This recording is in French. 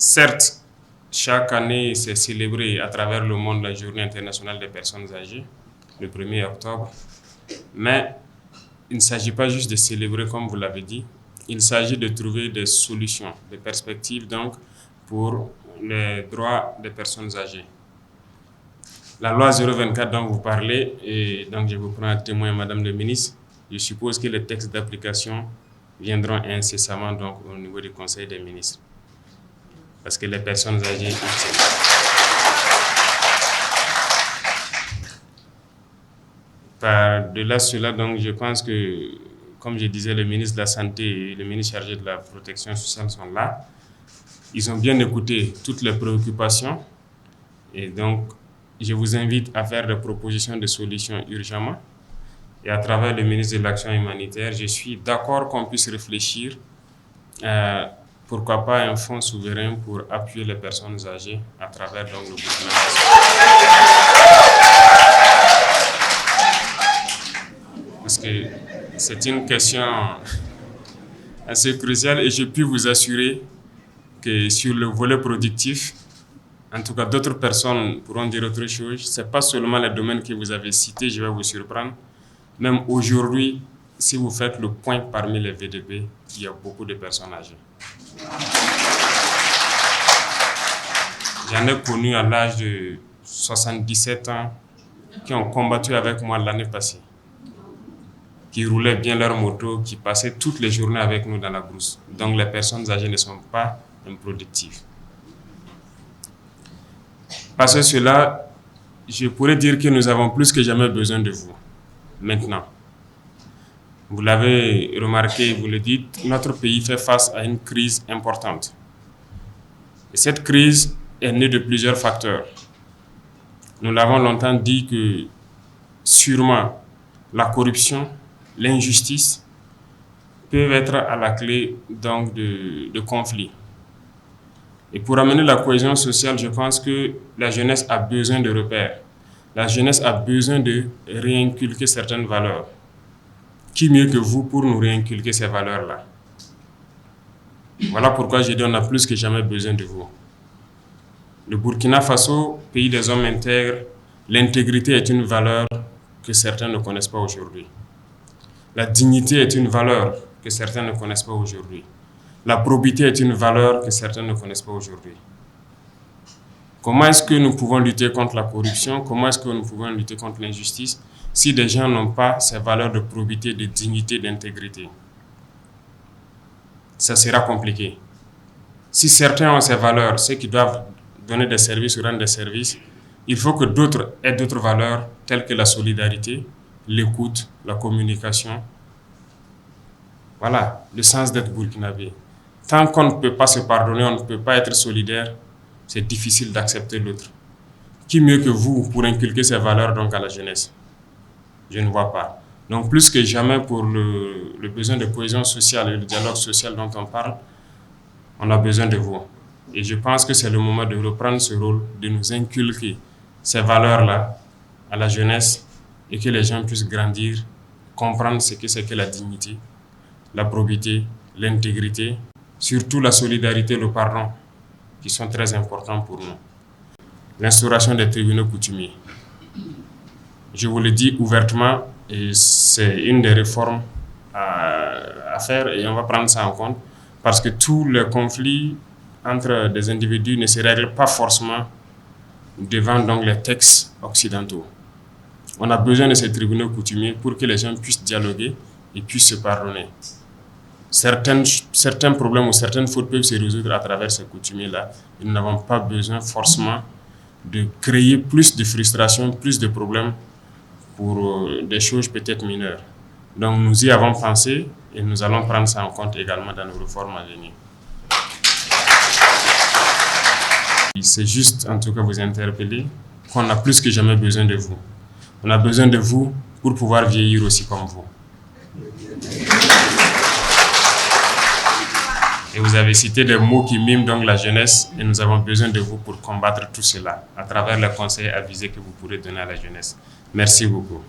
Certes, chaque année, c'est célébré à travers le monde la Journée internationale des personnes âgées, le 1er octobre. Mais il ne s'agit pas juste de célébrer, comme vous l'avez dit. Il s'agit de trouver des solutions, des perspectives donc, pour les droits des personnes âgées. La loi 024 dont vous parlez, et donc je vous prends à témoin, Madame le ministre, je suppose que les textes d'application viendront incessamment donc, au niveau du Conseil des ministres. Parce que les personnes âgées y tiennent. Par-delà cela, donc, je pense que, comme je disais, le ministre de la Santé et le ministre chargé de la Protection sociale sont là. Ils ont bien écouté toutes les préoccupations. Et donc, je vous invite à faire des propositions de solutions urgemment. Et à travers le ministre de l'Action humanitaire, je suis d'accord qu'on puisse réfléchir pourquoi pas un fonds souverain pour appuyer les personnes âgées à travers donc, le Burkina Faso. Parce que c'est une question assez cruciale et je puis vous assurer que sur le volet productif, en tout cas d'autres personnes pourront dire autre chose. Ce n'est pas seulement les domaines que vous avez cités, je vais vous surprendre. Même aujourd'hui, si vous faites le point parmi les VDP, il y a beaucoup de personnes âgées. J'en ai connu à l'âge de 77 ans qui ont combattu avec moi l'année passée, qui roulaient bien leur moto, qui passaient toutes les journées avec nous dans la brousse. Donc les personnes âgées ne sont pas improductives. Parce que cela, je pourrais dire que nous avons plus que jamais besoin de vous, maintenant. Vous l'avez remarqué, vous le dites, notre pays fait face à une crise importante. Et cette crise est née de plusieurs facteurs. Nous l'avons longtemps dit que sûrement la corruption, l'injustice peuvent être à la clé donc, de conflits. Et pour amener la cohésion sociale, je pense que la jeunesse a besoin de repères. La jeunesse a besoin de réinculquer certaines valeurs. Qui mieux que vous pour nous réinculquer ces valeurs-là? Voilà pourquoi j'ai dit qu'on a plus que jamais besoin de vous. Le Burkina Faso, pays des hommes intègres, l'intégrité est une valeur que certains ne connaissent pas aujourd'hui. La dignité est une valeur que certains ne connaissent pas aujourd'hui. La probité est une valeur que certains ne connaissent pas aujourd'hui. Comment est-ce que nous pouvons lutter contre la corruption? Comment est-ce que nous pouvons lutter contre l'injustice si des gens n'ont pas ces valeurs de probité, de dignité, d'intégrité? Ça sera compliqué. Si certains ont ces valeurs, ceux qui doivent donner des services ou rendre des services, il faut que d'autres aient d'autres valeurs telles que la solidarité, l'écoute, la communication. Voilà, le sens d'être burkinabé. Tant qu'on ne peut pas se pardonner, on ne peut pas être solidaire, c'est difficile d'accepter l'autre. Qui mieux que vous pour inculquer ces valeurs donc à la jeunesse? Je ne vois pas. Donc plus que jamais pour le besoin de cohésion sociale et le dialogue social dont on parle, on a besoin de vous. Et je pense que c'est le moment de reprendre ce rôle, de nous inculquer ces valeurs-là à la jeunesse et que les gens puissent grandir, comprendre ce que c'est que la dignité, la probité, l'intégrité, surtout la solidarité et le pardon, qui sont très importants pour nous. L'instauration des tribunaux coutumiers. Je vous le dis ouvertement, et c'est une des réformes à faire et on va prendre ça en compte, parce que tous les conflits entre des individus ne se règlent pas forcément devant donc, les textes occidentaux. On a besoin de ces tribunaux coutumiers pour que les gens puissent dialoguer et puissent se pardonner. Certains problèmes ou certaines fautes peuvent se résoudre à travers ces coutumiers-là. Nous n'avons pas besoin forcément de créer plus de frustration, plus de problèmes pour des choses peut-être mineures. Donc nous y avons pensé et nous allons prendre ça en compte également dans nos réformes à venir. C'est juste en tout cas vous interpeller qu'on a plus que jamais besoin de vous. On a besoin de vous pour pouvoir vieillir aussi comme vous. Et vous avez cité des mots qui miment donc la jeunesse et nous avons besoin de vous pour combattre tout cela à travers les conseils avisés que vous pourrez donner à la jeunesse. Merci beaucoup.